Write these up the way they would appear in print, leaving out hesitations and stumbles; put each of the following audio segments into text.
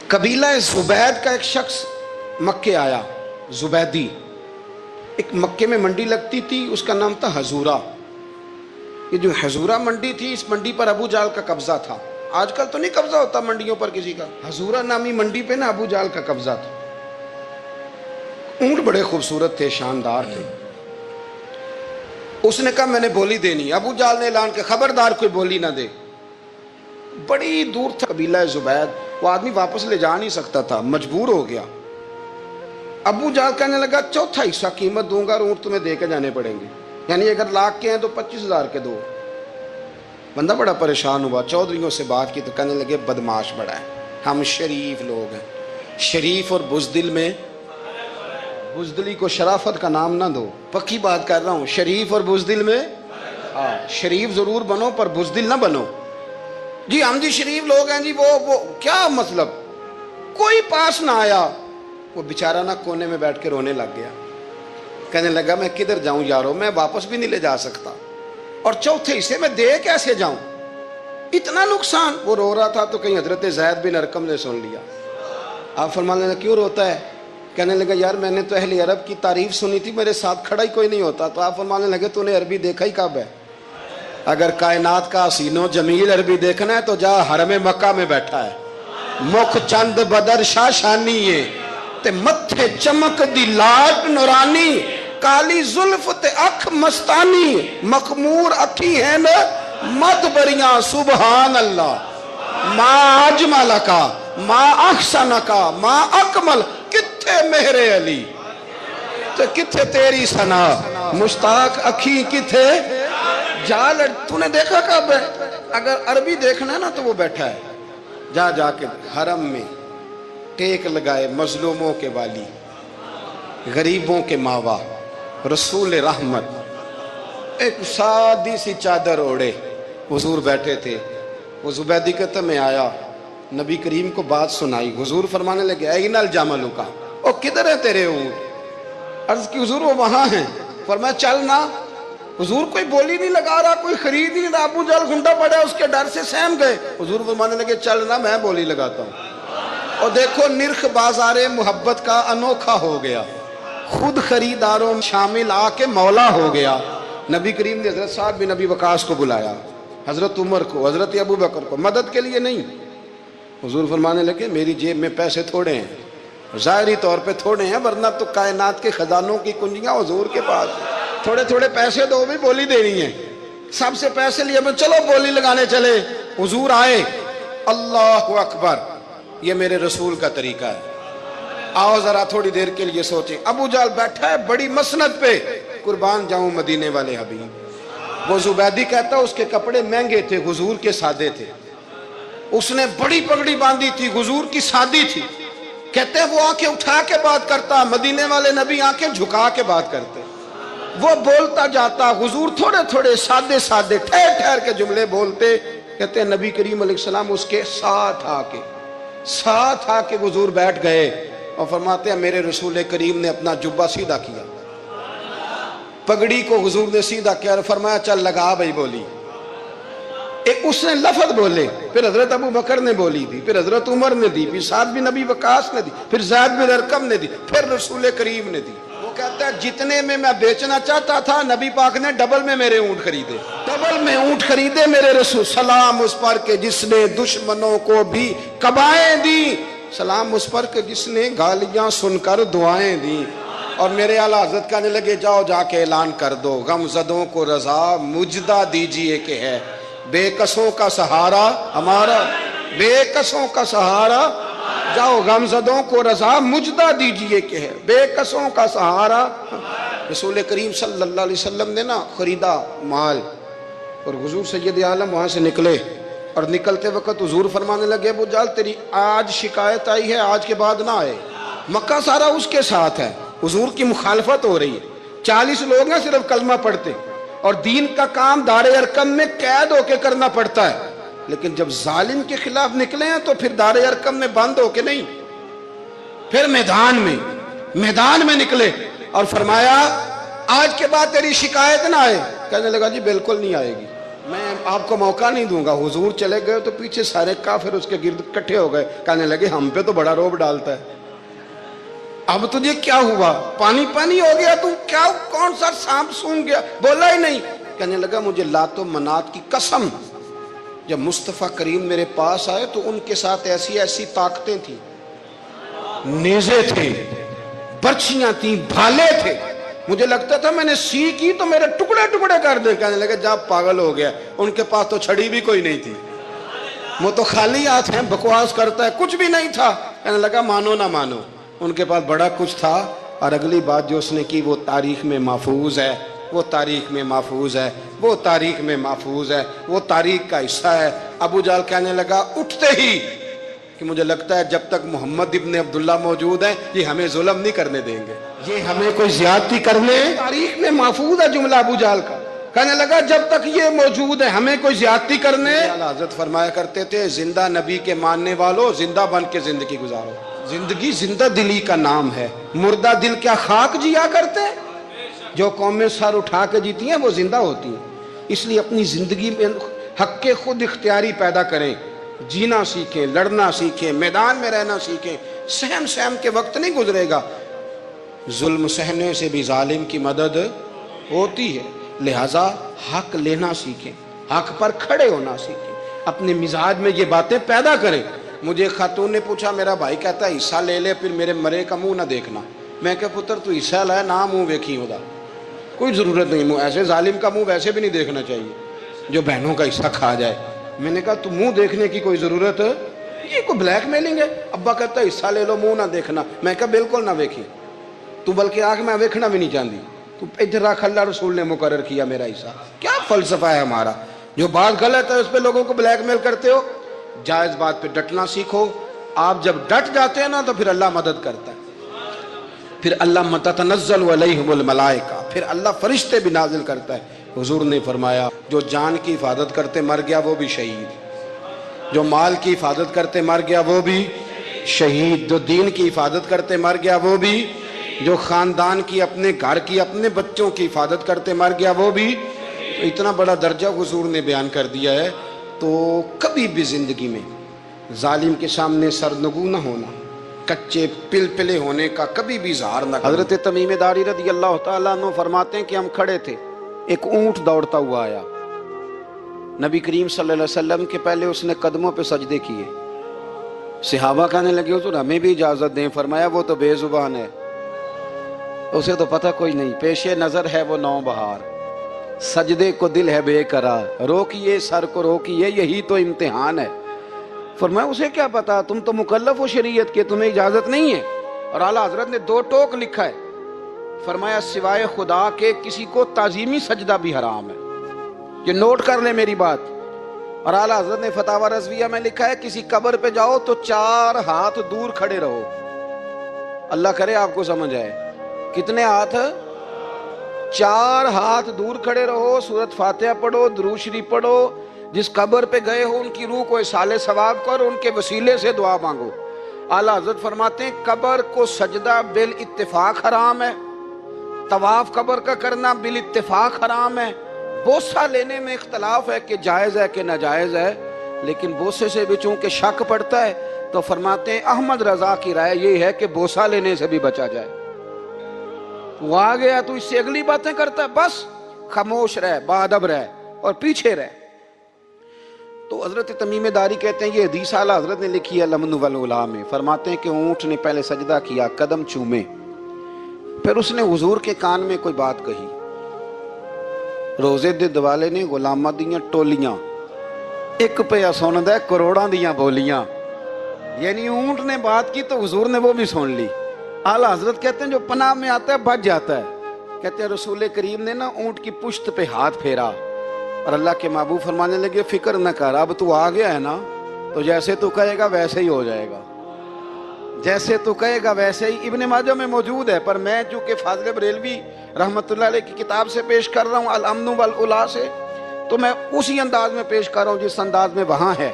قبیلہ زبید کا ایک شخص مکے آیا، زبیدی۔ ایک مکے میں منڈی لگتی تھی، اس کا نام تھا حضورہ۔ یہ جو حضورہ منڈی تھی، اس منڈی پر ابو جہل کا قبضہ تھا۔ آج کل تو نہیں قبضہ ہوتا منڈیوں پر کسی کا، حضورہ نامی منڈی پہ نا ابو جہل کا قبضہ تھا۔ اونٹ بڑے خوبصورت تھے، شاندار تھے۔ اس نے کہا میں نے بولی دینی۔ ابو جہل نے اعلان کہ خبردار کوئی بولی نہ دے۔ بڑی دور تھا قبیلہ زبید، وہ آدمی واپس لے جا نہیں سکتا تھا، مجبور ہو گیا۔ ابو جہل کہنے لگا چوتھا حصہ قیمت دوں گا اور اونٹ تمہیں دے کے جانے پڑیں گے، یعنی اگر لاکھ کے ہیں تو 25,000 کے دو۔ بندہ بڑا پریشان ہوا، چودھریوں سے بات کی تو کہنے لگے بدماش بڑا ہے، ہم شریف لوگ ہیں۔ شریف اور بزدل میں، بزدلی کو شرافت کا نام نہ دو، پکی بات کر رہا ہوں۔ شریف اور بزدل میں شریف ضرور بنو پر بزدل نہ بنو۔ جی ہم جی شریف لوگ ہیں جی، وہ کیا مطلب؟ کوئی پاس نہ آیا، وہ بیچارہ نہ کونے میں بیٹھ کے رونے لگ گیا۔ کہنے لگا میں کدھر جاؤں یارو، میں واپس بھی نہیں لے جا سکتا، اور چوتھے حصے میں دے کیسے جاؤں، اتنا نقصان۔ وہ رو رہا تھا تو کہیں حضرت زید بن ارقم نے سن لیا۔ آپ فرمانے لگے کیوں روتا ہے؟ کہنے لگا یار میں نے تو اہل عرب کی تعریف سنی تھی، میرے ساتھ کھڑا ہی کوئی نہیں ہوتا۔ تو آپ فرمانے لگے تو نے عربی دیکھا ہی کب ہے؟ اگر کائنات کا حسین و جمیل عربی دیکھنا ہے تو جا حرم مکہ میں بیٹھا ہے۔ مکھ چند بدر شاشانی ہے تے متھے چمک دی لاٹ نورانی، کالی زلف تے اکھ مستانی، مخمور اکھی ہیں نا مد بریاں سبحان اللہ۔ ما اجمل کا ما احسن کا ما اکمل، کتھے مہر علی تے کتھے تیری ثنا، مشتاق اکھی کتھے جال۔ تو نے دیکھا کب ہے؟ اگر عربی دیکھنا ہے نا تو وہ بیٹھا ہے، جا کے حرم میں ٹیک لگائے، مظلوموں کے والی، غریبوں کے ماوا، رسول رحمت۔ ایک سادی سی چادر اوڑے حضور بیٹھے تھے۔ وہ زبیدی کہتا میں آیا، نبی کریم کو بات سنائی۔ حضور فرمانے لگے این الجمل کا، او کدھر ہے تیرے اونٹ؟ عرض کی حضور وہ وہاں ہیں۔ فرمایا چل نا۔ حضور کوئی بولی نہیں لگا رہا، کوئی خرید نہیں رہا۔ ابو جہل گھنٹا پڑا، اس کے ڈر سے سہم گئے۔ حضور فرمانے لگے چل نا، میں بولی لگاتا ہوں۔ اور دیکھو نرخ بازار محبت کا انوکھا ہو گیا، خود خریداروں شامل آ کے مولا ہو گیا۔ نبی کریم نے حضرت سعد بن ابی وقاص کو بلایا، حضرت عمر کو، حضرت ابو بکر کو، مدد کے لیے نہیں۔ حضور فرمانے لگے میری جیب میں پیسے تھوڑے ہیں، ظاہری طور پہ تھوڑے ہیں، ورنہ تو کائنات کے خزانوں کی کنجیاں حضور کے پاس۔ تھوڑے تھوڑے پیسے دو بھی بولی دینی ہے۔ سب سے پیسے لیے میں چلو بولی لگانے چلے۔ حضور آئے، اللہ اکبر، یہ میرے رسول کا طریقہ ہے، آؤ ذرا تھوڑی دیر کے لیے سوچیں۔ ابو جہل بیٹھا ہے بڑی مسند پہ، قربان جاؤں مدینے والے حبیب۔ وہ زبیدی کہتا اس کے کپڑے مہنگے تھے، حضور کے سادے تھے۔ اس نے بڑی پگڑی باندھی تھی، حضور کی سادی تھی۔ کہتے ہیں وہ آنکھیں اٹھا کے بات کرتا، مدینے والے نبی آنکھیں جھکا کے بات کرتے۔ وہ بولتا جاتا، حضور تھوڑے تھوڑے سادے سادے ٹھہر ٹھہر کے جملے بولتے۔ کہتے ہیں نبی کریم علیہ السلام اس کے ساتھ آ کے حضور بیٹھ گئے اور فرماتے ہیں میرے رسول کریم نے اپنا جبہ سیدھا کیا، پگڑی کو حضور نے سیدھا کیا اور فرمایا چل لگا بھائی بولی۔ ایک اس نے لفظ بولے، پھر حضرت ابو بکر نے بولی دی، پھر حضرت عمر نے دی، پھر سعد بن ابی وقاص نے دی، پھر زید بن ارقم نے دی، پھر رسول کریم نے دی۔ وہ کہتا ہے جتنے میں بیچنا چاہتا تھا نبی پاک نے ڈبل میں میرے اونٹ خریدے، ڈبل میں اونٹ خریدے میرے رسول۔ سلام اس پر کہ جس نے دشمنوں کو بھی قبائیں دی، سلام اس پر کہ جس نے گالیاں سن کر دعائیں دی۔ اور میرے اعلیٰ حضرت کہنے لگے جاؤ جا کے اعلان کر دو، غم زدوں کو رضا مجدہ دیجئے کہ ہے بے کسوں کا سہارا ہمارا، بے کسوں کا سہارا، جاؤ غم زدوں کو رضا مجدہ دیجئے کہ ہے بے کسوں کا سہارا۔ رسول کریم صلی اللہ علیہ وسلم نے نا خریدا مال، اور حضور سید عالم وہاں سے نکلے، اور نکلتے وقت حضور فرمانے لگے ابو جہل تیری آج شکایت آئی ہے، آج کے بعد نہ آئے۔ مکہ سارا اس کے ساتھ ہے، حضور کی مخالفت ہو رہی ہے، 40 لوگ ہیں صرف کلمہ پڑھتے، اور دین کا کام دار ارقم میں قید ہو کے کرنا پڑتا ہے۔ لیکن جب ظالم کے خلاف نکلے ہیں تو پھر دار ارقم میں بند ہو کے نہیں، پھر میدان میں نکلے اور فرمایا آج کے بعد تیری شکایت نہ آئے۔ کہنے لگا جی بالکل نہیں آئے گی۔ میں آپ کو موقع نہیں دوں گا. حضور چلے گئے تو پیچھے سارے کافر اس کے گرد اکٹھے ہو گئے, کہنے لگے ہم پہ تو بڑا روب ڈالتا ہے, اب تجھے کیا ہوا, پانی پانی ہو گیا, تو کیا کون سا سانپ سونگ گیا, بولا ہی نہیں. کہنے لگا مجھے لات و منات کی قسم, جب مصطفیٰ کریم میرے پاس آئے تو ان کے ساتھ ایسی ایسی طاقتیں تھیں, نیزے تھے, برچیاں تھیں, بھالے تھے, مجھے لگتا تھا میں نے سی کی تو میرے ٹکڑے ٹکڑے کر دے. کہنے لگے جا پاگل ہو گیا, ان کے پاس تو چھڑی بھی کوئی نہیں تھی, وہ تو خالی ہاتھ ہیں, بکواس کرتا ہے, کچھ بھی نہیں تھا. کہنے لگا مانو نہ مانو, ان کے پاس بڑا کچھ تھا. اور اگلی بات جو اس نے کی وہ تاریخ میں محفوظ ہے, وہ تاریخ میں محفوظ ہے, وہ تاریخ میں محفوظ ہے, وہ تاریخ کا حصہ ہے. ابو جہل کہنے لگا اٹھتے ہی کہ مجھے لگتا ہے جب تک محمد ابن عبداللہ موجود ہیں یہ ہمیں ظلم نہیں کرنے دیں گے, یہ ہمیں کوئی زیادتی کرنے, تاریخ میں محفوظ ہے جملہ ابو جہل کا. کہنے لگا جب تک یہ موجود ہے ہمیں کوئی زیادتی کرنے. حضرت فرمایا کرتے تھے زندہ نبی کے ماننے والوں زندہ بن کے زندگی گزارو. زندگی زندہ دلی کا نام ہے, مردہ دل کیا خاک جیا کرتے. جو قومیں سر اٹھا کے جیتی ہیں وہ زندہ ہوتی ہیں. اس لیے اپنی زندگی میں حق خود اختیاری پیدا کریں, جینا سیکھیں, لڑنا سیکھیں, میدان میں رہنا سیکھیں. سہم سہم کے وقت نہیں گزرے گا, ظلم سہنے سے بھی ظالم کی مدد ہوتی ہے. لہٰذا حق لینا سیکھیں, حق پر کھڑے ہونا سیکھیں, اپنے مزاج میں یہ باتیں پیدا کریں. مجھے خاتون نے پوچھا, میرا بھائی کہتا ہے حصہ لے لے پھر میرے مرے کا منہ نہ دیکھنا. میں کہا پتر تو حصہ لائے نہ منہ ویکھی ہودا, کوئی ضرورت نہیں, منہ ایسے ظالم کا منہ ویسے بھی نہیں دیکھنا چاہیے جو بہنوں کا حصہ کھا جائے. میں نے کہا تو منہ دیکھنے کی کوئی ضرورت, یہ کوئی بلیک میلنگ ہے. ابا کہتا ہے حصہ لے لو منہ نہ دیکھنا. میں کہا بالکل نہ ویکھی, تو بلکہ آنکھ میں ویکھنا بھی نہیں چاہتی, تو ادھر رکھ, اللہ رسول نے مقرر کیا میرا حصہ. کیا فلسفہ ہے ہمارا, جو بات غلط ہے اس پہ لوگوں کو بلیک میل کرتے ہو. جائز بات پہ ڈٹنا سیکھو. آپ جب ڈٹ جاتے ہیں نا تو پھر اللہ مدد کرتا ہے, پھر اللہ تتنزل علیہم الملائکہ, پھر اللہ فرشتے بھی نازل کرتا ہے. حضور نے فرمایا جو جان کی حفاظت کرتے مر گیا وہ بھی شہید, جو مال کی حفاظت کرتے مر گیا وہ بھی شہید, جو دین کی حفاظت کرتے مر گیا وہ بھی, جو خاندان کی, اپنے گھر کی, اپنے بچوں کی حفاظت کرتے مر گیا وہ بھی. اتنا بڑا درجہ حضور نے بیان کر دیا ہے. تو کبھی بھی زندگی میں ظالم کے سامنے سرنگو نہ ہونا, کچے پلپلے ہونے کا کبھی بھی اظہار نہ کرنا. حضرت تمیم داری رضی اللہ تعالیٰ عنہ فرماتے ہیں کہ ہم کھڑے تھے, ایک اونٹ دوڑتا ہوا آیا, نبی کریم صلی اللہ علیہ وسلم کے پہلے اس نے قدموں پہ سجدے کیے. صحابہ کہنے لگے حضور ہمیں بھی اجازت دیں. فرمایا وہ تو بے زبان ہے, اسے تو پتہ کوئی نہیں, پیش نظر ہے وہ نو بہار, سجدے کو دل ہے بے قرار, روکیے سر کو روکیے یہی تو امتحان ہے. فرمایا اسے کیا پتا, تم تو مکلف ہو شریعت کے, تمہیں اجازت نہیں ہے. اور اعلیٰ حضرت نے 2 ٹوک لکھا ہے, فرمایا سوائے خدا کے کسی کو تعظیمی سجدہ بھی حرام ہے. یہ نوٹ کر لیں میری بات. اور اعلیٰ حضرت نے فتاوی رضویہ میں لکھا ہے کسی قبر پہ جاؤ تو 4 ہاتھ دور کھڑے رہو. اللہ کرے آپ کو سمجھ آئے. کتنے ہاتھ؟ 4 ہاتھ دور کھڑے رہو, سورۃ فاتحہ پڑھو, درود شریف پڑھو, جس قبر پہ گئے ہو ان کی روح کو اصال ثواب کرو, ان کے وسیلے سے دعا مانگو. اعلیٰ حضرت فرماتے ہیں قبر کو سجدہ بالاتفاق حرام ہے, طواف قبر کا کرنا بالاتفاق حرام ہے. بوسہ لینے میں اختلاف ہے کہ جائز ہے کہ ناجائز ہے, لیکن بوسے سے بھی چونکہ شک پڑتا ہے تو فرماتے ہیں احمد رضا کی رائے یہ ہے کہ بوسہ لینے سے بھی بچا جائے. وہ آ گیا تو اس سے اگلی باتیں کرتا ہے, بس خاموش رہ, باادب رہ اور پیچھے رہ. تو حضرت تمیم داری کہتے ہیں یہ حدیث اعلیٰ حضرت نے لکھی ہے لمن والعلا میں. فرماتے ہیں کہ اونٹ نے پہلے سجدہ کیا, قدم چومے, پھر اس نے حضور کے کان میں کوئی بات کہی. روزے دے دوالے نے غلاماں دیاں ٹولیاں, ایک پیا سن دے کروڑاں دیاں بولیاں. یعنی اونٹ نے بات کی تو حضور نے وہ بھی سن لی. اعلیٰ حضرت کہتے ہیں جو پناہ میں آتا ہے بچ جاتا ہے. کہتے ہیں رسول کریم نے نا اونٹ کی پشت پہ ہاتھ پھیرا اور اللہ کے محبوب فرمانے لگے فکر نہ کر, اب تو آ گیا ہے نا تو جیسے تو کہے گا ویسے ہی ہو جائے گا, جیسے تو کہے گا ویسے ہی. ابن ماجہ میں موجود ہے, پر میں چونکہ فاضل بریلوی رحمت اللہ علیہ کی کتاب سے پیش کر رہا ہوں الامن والعلا سے, تو میں اسی انداز میں پیش کر رہا ہوں جس انداز میں وہاں ہے.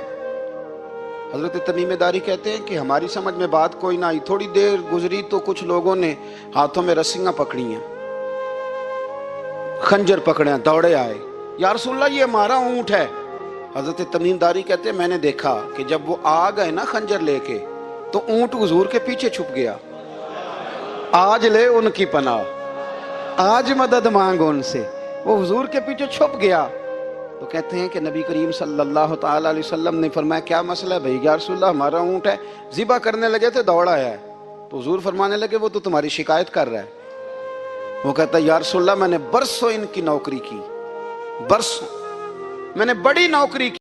حضرت تمیم داری کہتے ہیں کہ ہماری سمجھ میں بات کوئی نہ آئی. تھوڑی دیر گزری تو کچھ لوگوں نے ہاتھوں میں رسیاں پکڑی ہیں, خنجر پکڑے ہیں, دوڑے آئے. یا رسول اللہ یہ ہمارا اونٹ ہے۔ حضرت تمیم داری کہتے ہیں میں نے دیکھا کہ جب وہ آ گئے نا خنجر لے کے تو اونٹ حضور کے پیچھے چھپ گیا۔ آج لے ان کی پناہ، آج مدد مانگ ان سے، وہ حضور کے پیچھے چھپ گیا۔ تو کہتے ہیں کہ نبی کریم صلی اللہ تعالی علیہ وسلم نے فرمایا کیا مسئلہ ہے بھائی؟ یا رسول اللہ ہمارا اونٹ ہے، ذبح کرنے لگے تھے دوڑ آیا ہے۔ تو حضور فرمانے لگے وہ تو تمہاری شکایت کر رہا ہے۔ وہ کہتا ہے یا رسول اللہ میں نے برسوں ان کی نوکری کی، برسوں میں نے بڑی نوکری کی۔